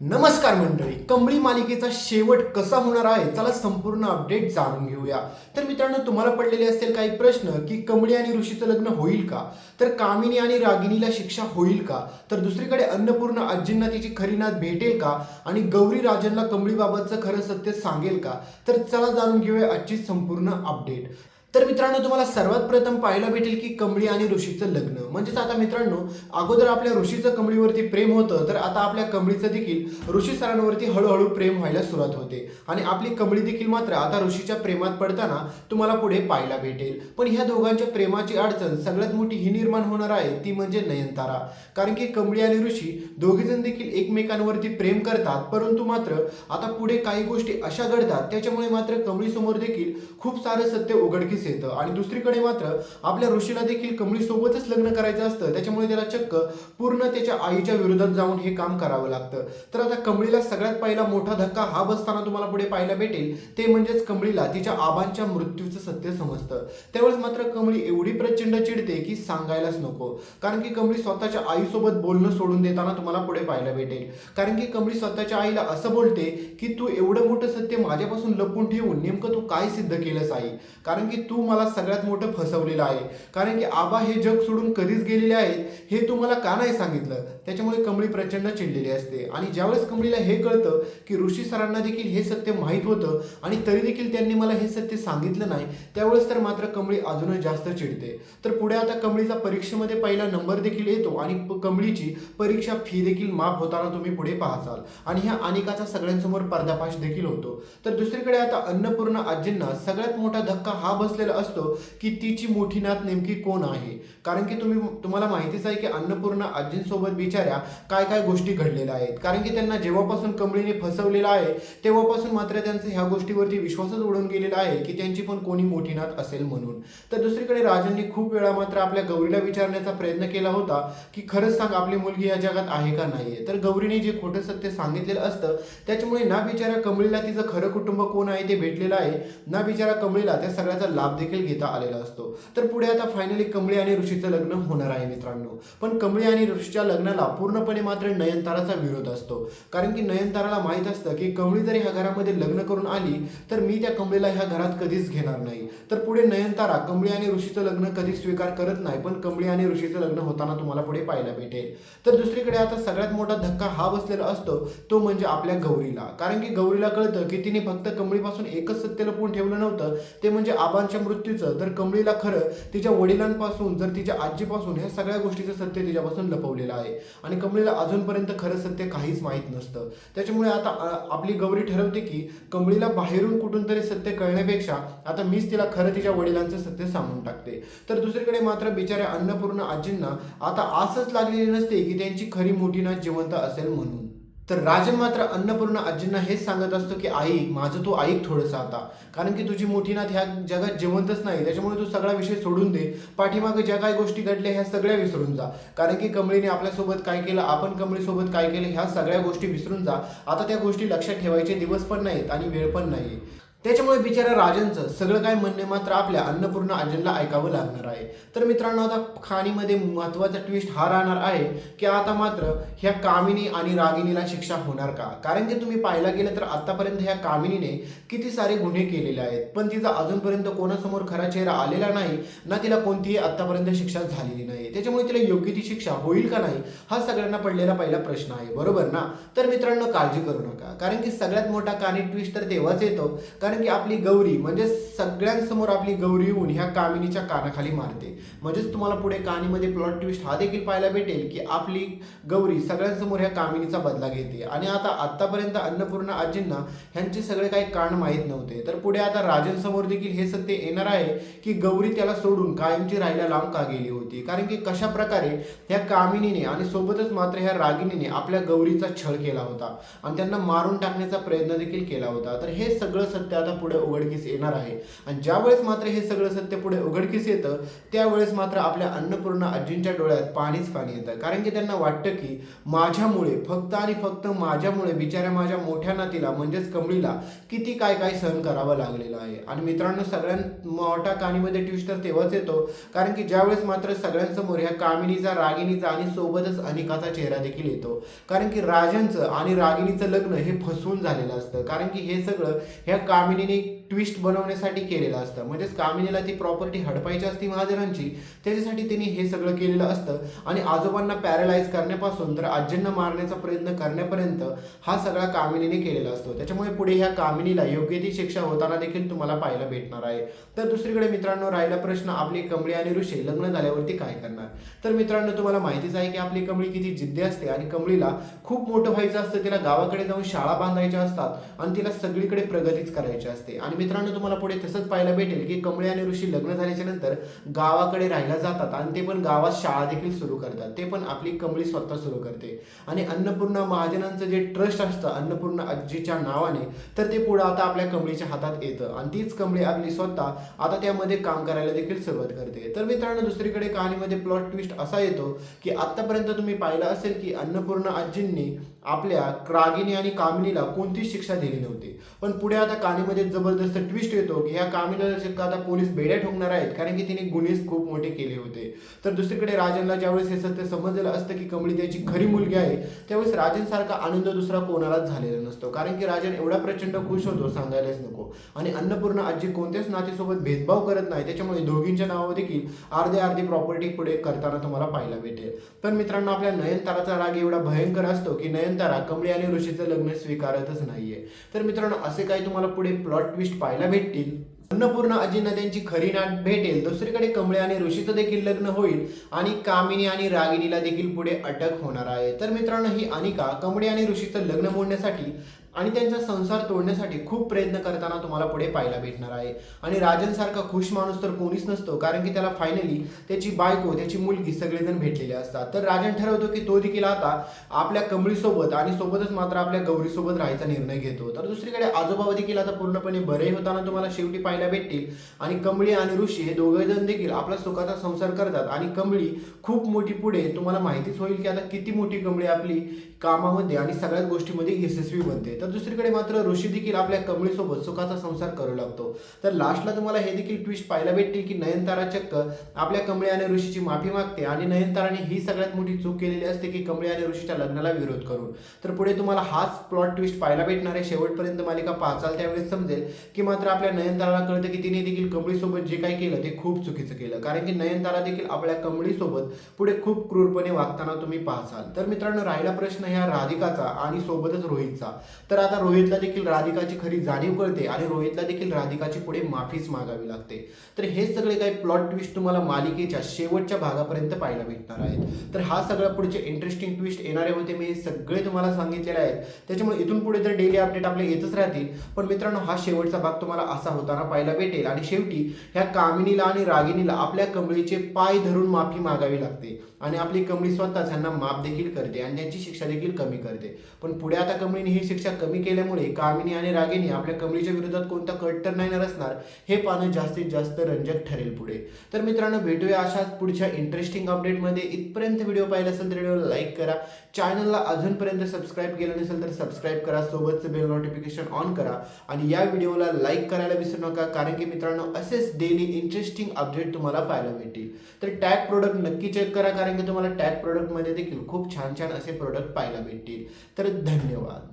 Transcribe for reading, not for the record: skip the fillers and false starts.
नमस्कार मंडळी, कंबळी मालिकेचा शेवट कसा होणार आहे चला संपूर्ण अपडेट जाणून घेऊया। तर मित्रांनो, तुम्हाला पडलेले असतील काही प्रश्न की कंबळी आणि ऋषीचं लग्न होईल का, तर कामिनी आणि रागिनीला शिक्षा होईल का, तर दुसरीकडे अन्नपूर्णा आजींना तिची खरी नात भेटेल का, आणि गौरी राजांना कंबळीबाबतचं खरं सत्य सांगेल का। तर चला जाणून घेऊया आजची संपूर्ण अपडेट। तर मित्रांनो, तुम्हाला सर्वात प्रथम पाहायला भेटेल की कंबळी आणि ऋषीचं लग्न म्हणजेच आता मित्रांनो, अगोदर आपल्या ऋषीचं कंबळीवरती प्रेम होतं, तर आता आपल्या कंबळीचं देखील ऋषी सरांवरती हळूहळू प्रेम व्हायला सुरुवात होते आणि आपली कंबळी देखील मात्र आता ऋषीच्या प्रेमात पडताना तुम्हाला पुढे पाहायला भेटेल। पण ह्या दोघांच्या प्रेमाची अडचण सगळ्यात मोठी ही निर्माण होणार आहे ती म्हणजे नयनतारा। कारण की कंबळी आणि ऋषी दोघेजण देखील एकमेकांवरती प्रेम करतात, परंतु मात्र आता पुढे काही गोष्टी अशा घडतात त्याच्यामुळे मात्र कंबळी समोर देखील खूप सारं सत्य उघडकीस येतं। आणि दुसरीकडे मात्र आपल्या ऋषीला देखील कंबळी सोबतच लग्न करायचं असतं, त्याच्यामुळे त्याला चक्क पूर्ण त्याच्या आईच्या विरोधात जाऊन हे काम करावं लागतं। तर आता कंबळीला सगळ्यात पहिला मोठा धक्का हा बसताना तुम्हाला पुढे पाहायला भेटेल ते म्हणजेच कंबळीला तिच्या आबांच्या मृत्यूचं सत्य समजतं। त्यावेळेस मात्र कंबळी एवढी प्रचंड चिडते की सांगायलाच नको। कारण की कंबळी स्वतःच्या आईसोबत बोलणं सोडून देताना तुम्हाला पुढे पाहायला भेटेल। कारण की कंबळी स्वतःच्या आईला असं बोलते की तू एवढं मोठं सत्य माझ्यापासून लपवून ठेवून नेमकं तू काय सिद्ध केलंस आई, कारण की तू मला सगळ्यात मोठं फसवलेलं आहे। कारण की आबा हे जग सोडून कधीच गेलेले आहेत हे तू मला का नाही सांगितलं। त्याच्यामुळे कंबळी प्रचंड चिडलेली असते आणि ज्यावेळेस कंबळीला हे कळतं की ऋषी सरांना देखील हे सत्य माहीत होतं आणि तरी देखील त्यांनी मला हे सत्य सांगितलं नाही, त्यावेळेस तर मात्र कंबळी अजूनच जास्त चिडते। तर पुढे आता कंबळीचा परीक्षेमध्ये पहिला नंबर देखील येतो आणि कंबळीची परीक्षा फी देखील माफ होताना तुम्ही पुढे पाहताल आणि ह्या अनिकाचा सगळ्यांसमोर पर्दाफाश देखील होतो। तर दुसरीकडे आता अन्नपूर्णा आजींना सगळ्यात मोठा धक्का हा बसलेला असतो की तिची मोठी नात नेमकी कोण आहे। कारण की तुम्हाला माहितीच आहे की अन्नपूर्णा आजींसोबत बिचाऱ्या काय काय गोष्टी घडलेल्या आहेत। कारण की त्यांना जेव्हापासून कंबळीने फसवलेलं आहे तेव्हापासून मात्र त्यांचं ह्या गोष्टीवरती विश्वासच उडून गेलेला आहे की त्यांची पण कोणी मोठी नात असेल म्हणून। तर दुसरीकडे राजांनी खूप वेळा मात्र आपल्या गौरीला विचारण्याचा प्रयत्न केला होता की खरंच सांग आपली मुलगी या जगात आहे का नाहीये। तर गौरीने जे खोटं सत्य सांगितलेलं असतं त्याच्यामुळे ना बिचाऱ्या कंबळीला तिचं खरं कुटुंब कोण आहे ते भेटलेलं आहे, ना बिचारा कंबळीला त्या सगळ्याचा लाभ देखील घेता आलेला असतो। तर पुढे आता फायनली कंबळी आणि ऋषीचं लग्न होणार आहे मित्रांनो। पण कंबळी आणि ऋषीच्या लग्नाला पूर्णपणे मात्र नयनताराचा विरोध असतो। कारण की नयनताराला माहित असतं की कंबळी जरी ह्या घरामध्ये लग्न करून आली तर मी त्या कंबळीला ह्या घरात कधीच घेणार नाही। तर पुढे नयनतारा कंबळी आणि ऋषीचं लग्न कधीच स्वीकार करत नाही, पण कंबळी आणि ऋषीचं लग्न होताना तुम्हाला पुढे पाहायला भेटेल। तर दुसरीकडे आता सगळ्यात मोठा धक्का हा बसलेला असतो तो म्हणजे आपल्या गौरीला। कारण की गौरीला कळतं की तिने फक्त कंबळीपासून एकच सत्य लपवून ठेवलं नव्हतं, ते म्हणजे आबांच्या मृत्यूचं। तर कंबळीला खरं तिच्या वडिलांपासून जर तिच्या आजीपासून ह्या सगळ्या गोष्टीचं सत्य तिच्यापासून लपवलेलं आहे आणि कंबळीला अजूनपर्यंत खरं सत्य काहीच माहीत नसतं। त्याच्यामुळे आता आपली गौरी ठरवते की कंबळीला बाहेरून कुठून तरी सत्य कळण्यापेक्षा आता मीच तिला खरं तिच्या वडिलांचं सत्य सांगून टाकते। तर दुसरीकडे मात्र बिचाऱ्या अन्नपूर्णा आजींना आता आसच लागलेली नसते की त्यांची खरी मोठी नात जिवंत असेल म्हणून। तर राजन मात्र अन्नपूर्णा आजींना हेच सांगत असतो की आई माझं तू ऐक थोडंसं आता, कारण की तुझी मोठी नात ह्या जगात जिवंतच नाही, त्याच्यामुळे तू सगळा विषय सोडून दे, पाठीमागे ज्या काही गोष्टी घडल्या ह्या सगळ्या विसरून जा। कारण की कंबळीने आपल्यासोबत काय केलं, आपण कंबळीसोबत काय केलं, ह्या सगळ्या गोष्टी विसरून जा। आता त्या गोष्टी लक्षात ठेवायचे दिवस पण नाहीत आणि वेळ पण नाही। त्याच्यामुळे बिचारा राजांचं सगळं काय म्हणणे मात्र आपल्या अन्नपूर्णा आजींना ऐकावं लागणार आहे। तर मित्रांनो, आता खाणीमध्ये महत्त्वाचा ट्विस्ट हा राहणार आहे की आता मात्र ह्या कामिनी आणि रागिनीला शिक्षा होणार का। कारण की तुम्ही पाहायला गेलं तर आतापर्यंत ह्या कामिनीने किती सारे गुन्हे केलेले आहेत, पण तिचा अजूनपर्यंत कोणासमोर खरा चेहरा आलेला नाही, ना तिला कोणतीही आतापर्यंत शिक्षा झालेली नाही। त्याच्यामुळे तिला योग्य ती शिक्षा होईल का नाही हा सगळ्यांना पडलेला पहिला प्रश्न आहे, बरोबर ना। तर मित्रांनो, काळजी करू नका, कारण की सगळ्यात मोठा कानी ट्विस्ट तर तेव्हाच येतो कारण की आपली गौरी म्हणजे सगळ्यांसमोर आपली गौरी येऊन ह्या कामिनीच्या कानाखाली मारते। म्हणजेच तुम्हाला पुढे कहाणीमध्ये प्लॉट ट्विस्ट हा देखील पाहायला भेटेल की आपली गौरी सगळ्यांसमोर ह्या कामिनीचा बदला घेते। आणि आता आतापर्यंत अन्नपूर्णा आजींना ह्यांचे सगळे काही कारण माहीत नव्हते, तर पुढे आता राजांसमोर देखील हे सत्य येणार आहे की गौरी त्याला सोडून कायमची राहायला लांब का गेली होती। कारण की कशा प्रकारे ह्या कामिनीने आणि सोबतच मात्र ह्या रागिनीने आपल्या गौरीचा छळ केला होता आणि त्यांना मारून टाकण्याचा प्रयत्न देखील केला होता। तर हे सगळं सत्य आता पुढे उघडकीस येणार आहे. आणि ज्यावेळेस मात्र हे सगळं सत्य पुढे उघडकीस येतं त्यावेळेस मात्र आपल्या अन्नपूर्णा आजींच्या डोळ्यात पाणीच पाणी येतं. कारण की त्यांना वाटतं की माझ्यामुळे, फक्त आणि फक्त माझ्यामुळे बिचाऱ्या माझ्या मोठ्या नातीला म्हणजेच कमळीला किती काय काय सहन करावं लागलेलं आहे. आणि मित्रांनो, सगळ्यात मोठा कहाणीमध्ये ट्विस्ट तर तेव्हाच येतो कारण की ज्यावेळेस मात्र सगळ्यांसमोर ह्या कामिनीचा, रागिणीचा आणि सोबतच अनिकाचा चेहरा देखील येतो. कारण की राजनचं आणि रागिणीचं लग्न हे फसवून झालेलं असतं. कारण की हे सगळं ह्या कामिनीने ट्विस्ट बनवण्यासाठी केलेलं असतं. म्हणजेच कामिनीला ती प्रॉपर्टी हडपायची असती महाजनांची, त्याच्यासाठी तिने हे सगळं केलेलं असतं. आणि आजोबांना पॅरालाइज करण्यापासून तर आजींना मारण्याचा प्रयत्न करण्यापर्यंत हा सगळा कामिनीने केलेला असतो. त्याच्यामुळे पुढे ह्या कामिनीला योग्य ती शिक्षा होताना देखील तुम्हाला पाहायला भेटणार आहे. तर दुसरीकडे मित्रांनो, राहिला प्रश्न आपली कमळी आणि ऋषी लग्न झाल्यावरती काय करणार. तर मित्रांनो, तुम्हाला माहितीच आहे की आपली कमळी किती जिद्दी असते आणि कमळीला खूप मोठं व्हायचं असतं. तिला गावाकडे जाऊन शाळा बांधायच्या असतात आणि तिला सगळीकडे प्रगतीच करायची असते. आणि मित्रांनो, तुम्हाला पुढे तसंच पाहायला भेटेल की कमळी आणि ऋषी लग्न झाल्याच्या नंतर गावाकडे राहायला जातात आणि ते पण गावात शाळा देखील सुरू करतात. ते पण आपली कमळी स्वतः सुरू करते. आणि अन्नपूर्णा महाजनांचं जे ट्रस्ट असतं अन्नपूर्णा आजीच्या नावाने, तर ते पुढे आता आपल्या कमळीच्या हातात येतं आणि तीच कमळी आपली स्वतः आता त्यामध्ये काम करायला देखील सुरुवात करते. तर मित्रांनो, दुसरीकडे कहाणीमध्ये प्लॉट ट्विस्ट असा येतो की आतापर्यंत तुम्ही पाहिलं असेल की अन्नपूर्णा आजींनी आपल्या रागिनी आणि कामिनीला कोणतीच शिक्षा दिली नव्हती. पण पुढे आता कहाणीमध्ये जबरदस्त ट्विस्ट येतो की ह्या कामिनीला आता पोलीस बेड्या ठोकणार आहेत कारण की तिने गुन्हेच खूप मोठे केले होते. तर दुसरीकडे राजनला ज्यावेळेस हे सत्य समजलेलं असतं की कमळी त्याची खरी मुलगी आहे, त्यावेळेस राजनसारखा आनंद दुसरा कोणालाच झालेला नसतो. कारण की राजन एवढा प्रचंड खुश होतो सांगायलाच नको. आणि अन्नपूर्णा आजी कोणत्याच नातीसोबत भेदभाव करत नाही, त्याच्यामुळे दोघींच्या नावावर देखील अर्धी प्रॉपर्टी पुढे करताना तुम्हाला पाहायला भेटेल. पण मित्रांनो, आपल्या नयनताराचा राग एवढा भयंकर असतो की नयनतारा कमळी आणि ऋषीचं लग्न स्वीकारतच नाहीये. तर मित्रांनो, असे काही तुम्हाला पुढे प्लॉट ट्विस्ट पाहायला भेटतील. अन्नपूर्णा आजींना त्यांची खरी नाट भेटेल. दुसरीकडे कमळी आणि ऋषीचं देखील लग्न होईल आणि कामिनी आणि रागिणीला देखील पुढे अटक होणार आहे. तर मित्रांनो, ही अनिका कमळी आणि ऋषीचं लग्न मोडण्यासाठी आणि त्यांचा संसार तोडण्यासाठी खूप प्रयत्न करताना तुम्हाला पुढे पाहायला भेटणार आहे. आणि राजनसारखा खुश माणूस तर कोणीच नसतो कारण की त्याला फायनली त्याची बायको, त्याची मुलगी सगळेजण भेटलेले असतात. तर राजन ठरवतो की तो देखील आता आपल्या कमळीसोबत आणि सोबतच मात्र आपल्या गौरीसोबत राहायचा निर्णय घेतो. तर दुसरीकडे आजोबा देखील आता पूर्णपणे बरे होताना तुम्हाला शेवटी पाहायला भेटतील. आणि कमळी आणि ऋषी हे दोघे जण देखील आपला सुखाचा संसार करतात. आणि कमळी खूप मोठी पुढे तुम्हाला माहितीच होईल की आता किती मोठी कमळी आपली कामामध्ये आणि सगळ्याच गोष्टीमध्ये यशस्वी बनते. तर दुसरीकडे मात्र ऋषी देखील आपल्या कमळीसोबत सुखाचा संसार करू लागतो. तर लास्टला तुम्हाला हे देखील ट्विस्ट पाहायला भेटतील की नयनतारा चक्क आपल्या कमळी आणि ऋषीची माफी मागते आणि नयनताराने ही सगळ्यात मोठी चूक केलेली असते की कमळी आणि ऋषीच्या लग्नाला विरोध करून. तर पुढे तुम्हाला हाच प्लॉट ट्विस्ट पाहायला भेटणार आहे. शेवटपर्यंत मालिका पाहाचाल त्यावेळेस समजेल की मात्र आपल्या नयनताराला कळतं की तिने देखील कमळीसोबत जे काही केलं ते खूप चुकीचं केलं. कारण की नयनतारा देखील आपल्या कमळीसोबत पुढे खूप क्रूरपणे वागताना तुम्ही पाहाल. तर मित्रांनो, राहिला प्रश्न ह्या राधिकाचा आणि सोबतच रोहितचा. तर आता रोहितला देखील राधिकाची खरी जाणीव कळते आणि रोहितला देखील राधिकाची पुढे माफीच मागावी लागते. तर हे सगळे काही प्लॉट ट्विस्ट तुम्हाला मालिकेच्या शेवटच्या भागापर्यंत पाहायला भेटणार आहेत. तर हा सगळा पुढचे इंटरेस्टिंग ट्विस्ट येणारे होते मी सगळे तुम्हाला सांगितलेले आहेत. त्याच्यामुळे इथून पुढे तर डेली अपडेट आपले येतच राहतील. पण मित्रांनो, हा शेवटचा भाग तुम्हाला असा होताना पाहायला भेटेल आणि शेवटी ह्या कामिनीला आणि रागिनीला आपल्या कमळीचे पाय धरून माफी मागावी लागते आणि आपली कमळी स्वतःच यांना माफ देखील करते आणि त्यांची शिक्षा देखील कमी करते. पण पुढे आता कमळीने ही शिक्षा कमी केल्यामुळे कामिनी आणि रागिनी आपल्या कमळीच्या विरोधात कोणता कट तर नाही असणार, हे पाहणं जास्तीत जास्त रंजक ठरेल पुढे. तर मित्रांनो, भेटूया अशाच पुढच्या इंटरेस्टिंग अपडेटमध्ये. इथपर्यंत व्हिडिओ पाहिला असेल तर व्हिडिओला लाईक करा, चॅनलला अजूनपर्यंत सबस्क्राईब केलं नसेल तर सबस्क्राईब करा, सोबतचं बेल नोटिफिकेशन ऑन करा आणि या व्हिडिओला लाईक करायला विसरू नका. कारण की मित्रांनो, असेच डेली इंटरेस्टिंग अपडेट तुम्हाला पाहायला भेटतील. तर टॅग प्रोडक्ट नक्की चेक करा कारण की तुम्हाला टॅग प्रोडक्टमध्ये देखील खूप छान छान असे प्रोडक्ट पाहायला भेटतील. तर धन्यवाद.